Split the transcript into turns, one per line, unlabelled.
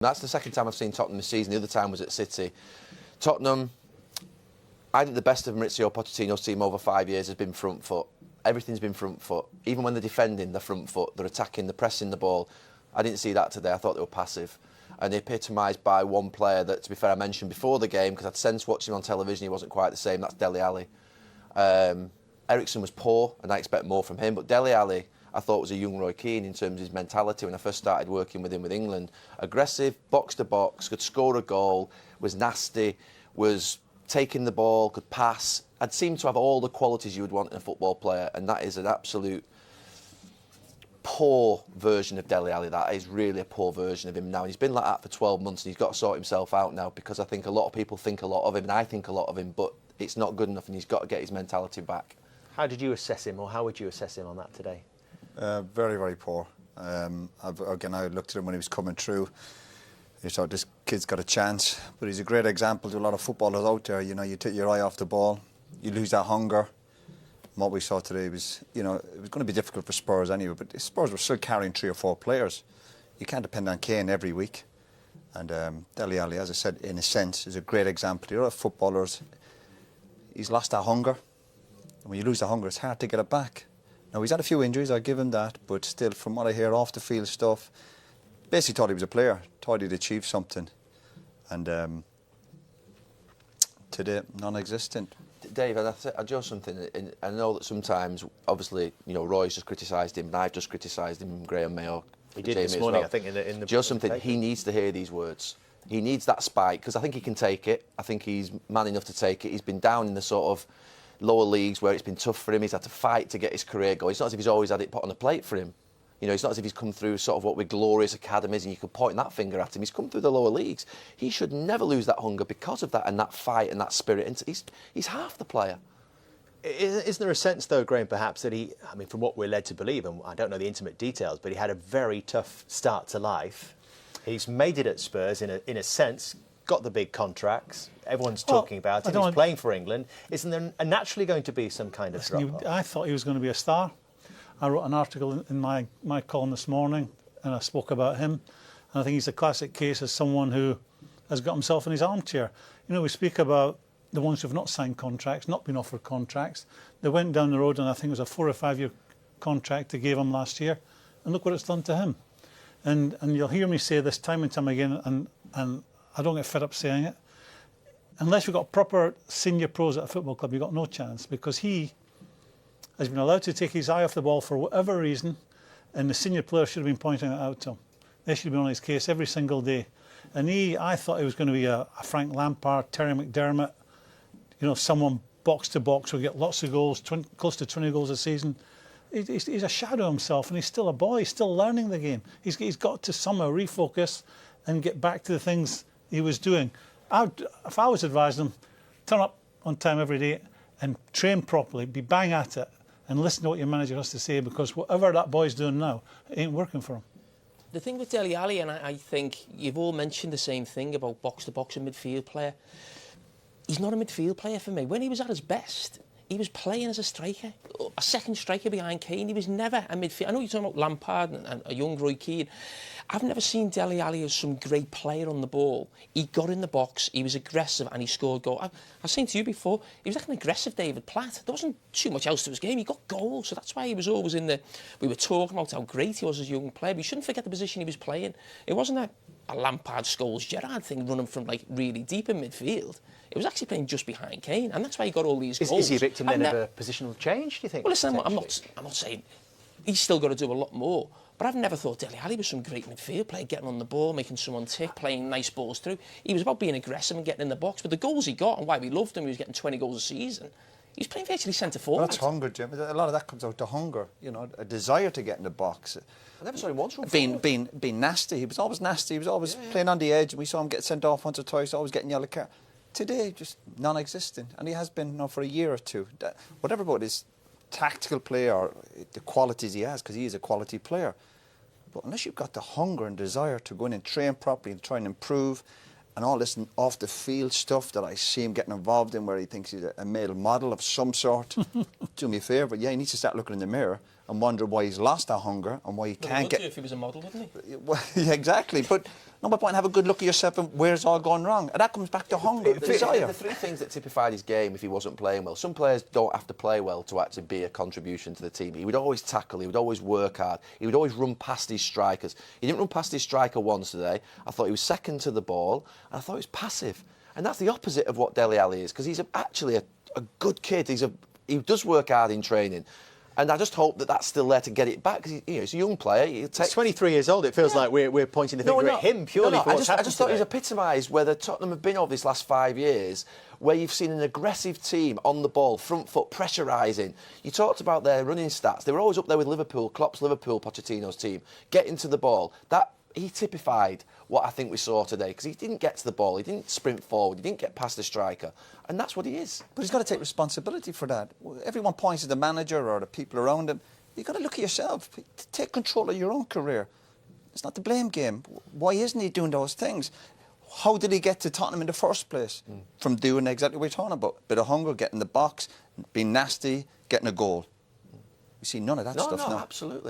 That's the second time I've seen Tottenham this season. The other time was at City. Tottenham, I think the best of Maurizio Pochettino's team over 5 years has been front foot. Everything's been front foot. Even when they're defending, they're front foot. They're attacking, they're pressing the ball. I didn't see that today. I thought they were passive. And they epitomised by one player that, to be fair, I mentioned before the game, because I'd sensed watching him on television he wasn't quite the same. That's Dele Alli. Eriksen was poor, and I expect more from him. But Dele Alli, I thought, was a young Roy Keane in terms of his mentality when I first started working with him with England. Aggressive, box to box, could score a goal, was nasty, was taking the ball, could pass. I'd seem to have all the qualities you would want in a football player, and that is an absolute poor version of Dele Alli. That is really a poor version of him now. And he's been like that for 12 months, and he's got to sort himself out now, because I think a lot of people think a lot of him, and I think a lot of him, but it's not good enough, and he's got to get his mentality back.
How did you assess him, or how would you assess him on that today?
Very, very poor. I looked at him when he was coming through. You thought, this kid's got a chance, but he's a great example to a lot of footballers out there. You know, you take your eye off the ball, you lose that hunger. And what we saw today was, you know, it was going to be difficult for Spurs anyway, but Spurs were still carrying 3 or 4 players. You can't depend on Kane every week. And Dele Alli, as I said, in a sense, is a great example to a lot of footballers. He's lost that hunger. And when you lose that hunger, it's hard to get it back. Now, he's had a few injuries, I give him that, but still, from what I hear off the field stuff, basically thought he was a player, thought he'd achieved something. And today, non-existent.
Dave, I just something, and I know that sometimes, obviously, you know, Roy's just criticised him, and I've just criticised him, Graham Mayo.
He did
Jamie
this morning,
as well.
I think, in the
just something, he needs to hear these words. He needs that spike, because I think he can take it. I think he's man enough to take it. He's been down in the sort of lower leagues where it's been tough for him. He's had to fight to get his career going. It's not as if he's always had it put on the plate for him. You know, it's not as if he's come through sort of what with glorious academies and you could point that finger at him. He's come through the lower leagues. He should never lose that hunger because of that and that fight and that spirit. And he's half the player.
Isn't there a sense, though, Graham, perhaps that he, I mean, from what we're led to believe, and I don't know the intimate details, but he had a very tough start to life. He's made it at Spurs in a sense, got the big contracts. Everyone's talking about it. He's playing for England. Isn't there naturally going to be some kind of drop-off?
I thought he was going to be a star. I wrote an article in my column this morning, and I spoke about him. And I think he's a classic case as someone who has got himself in his armchair. You know, we speak about the ones who've not signed contracts, not been offered contracts. They went down the road, and I think it was a 4 or 5 year contract they gave him last year. And look what it's done to him. And you'll hear me say this time and time again, and I don't get fed up saying it. Unless you've got proper senior pros at a football club, you've got no chance, because he has been allowed to take his eye off the ball for whatever reason, and the senior players should have been pointing it out to him. They should have been on his case every single day. And I thought he was going to be a Frank Lampard, Terry McDermott, you know, someone box to box who get lots of goals, close to 20 goals a season. He's a shadow of himself, and he's still a boy. He's still learning the game. He's got to somehow refocus and get back to the things he was doing. If I was advising him, turn up on time every day and train properly, be bang at it, and listen to what your manager has to say, because whatever that boy's doing now, it ain't working for him.
The thing with Dele Alli, and I think you've all mentioned the same thing about box-to-box and midfield player, he's not a midfield player for me. When he was at his best, he was playing as a striker, a second striker behind Kane. He was never a midfield. I know you're talking about Lampard and a young Roy Keane. I've never seen Dele Alli as some great player on the ball. He got in the box, he was aggressive, and he scored goals. I've seen to you before, he was like an aggressive David Platt. There wasn't too much else to his game. He got goals, so that's why he was always in the... We were talking about how great he was as a young player, but you shouldn't forget the position he was playing. It wasn't a Lampard, Scholes, Gerrard thing running from like really deep in midfield. It was actually playing just behind Kane, and that's why he got all these goals.
Is he a victim then of a positional change, do you think?
Well, listen, I'm not saying he's still got to do a lot more, but I've never thought Dele Alli was some great midfield player, getting on the ball, making someone tick, playing nice balls through. He was about being aggressive and getting in the box, but the goals he got and why we loved him, he was getting 20 goals a season. He was playing virtually centre forward.
Well, that's hunger, Jim. A lot of that comes out to hunger, you know, a desire to get in the box.
I never saw him once.
Being nasty. He was always nasty. He was always playing on the edge. We saw him get sent off once or twice, always getting yellow card. Today, just non-existent, and he has been now for a year or two. Whatever about his tactical play or the qualities he has, because he is a quality player, but unless you've got the hunger and desire to go in and train properly and try and improve, and all this off-the-field stuff that I see him getting involved in, where he thinks he's a male model of some sort, do me a favour, but yeah, he needs to start looking in the mirror and wonder why he's lost that hunger and why he
Well,
can't
he would
get...
do if he was a model, wouldn't he?
Well, yeah, exactly. But no point have a good look at yourself and where's all gone wrong. And that comes back to hunger, desire.
The three things that typified his game if he wasn't playing well. Some players don't have to play well to actually be a contribution to the team. He would always tackle, he would always work hard, he would always run past his strikers. He didn't run past his striker once today. I thought he was second to the ball, and I thought he was passive. And that's the opposite of what Dele Alli is, because he's actually a good kid. He does work hard in training. And I just hope that that's still there to get it back, because he's a young player.
He's 23 years old. It feels like we're pointing the finger at him purely for what's happened
I just thought
today.
he's epitomised where the Tottenham have been over this last 5 years, where you've seen an aggressive team on the ball, front foot, pressurising. You talked about their running stats. They were always up there with Liverpool, Klopp's Liverpool, Pochettino's team, getting to the ball. He typified what I think we saw today, because he didn't get to the ball, he didn't sprint forward, he didn't get past the striker, and that's what he is.
But he's got to take responsibility for that. Everyone points at the manager or the people around him. You've got to look at yourself. Take control of your own career. It's not the blame game. Why isn't he doing those things? How did he get to Tottenham in the first place? From doing exactly what you're talking about. Bit of hunger, getting the box, being nasty, getting a goal. We see none of that stuff now.
No, absolutely.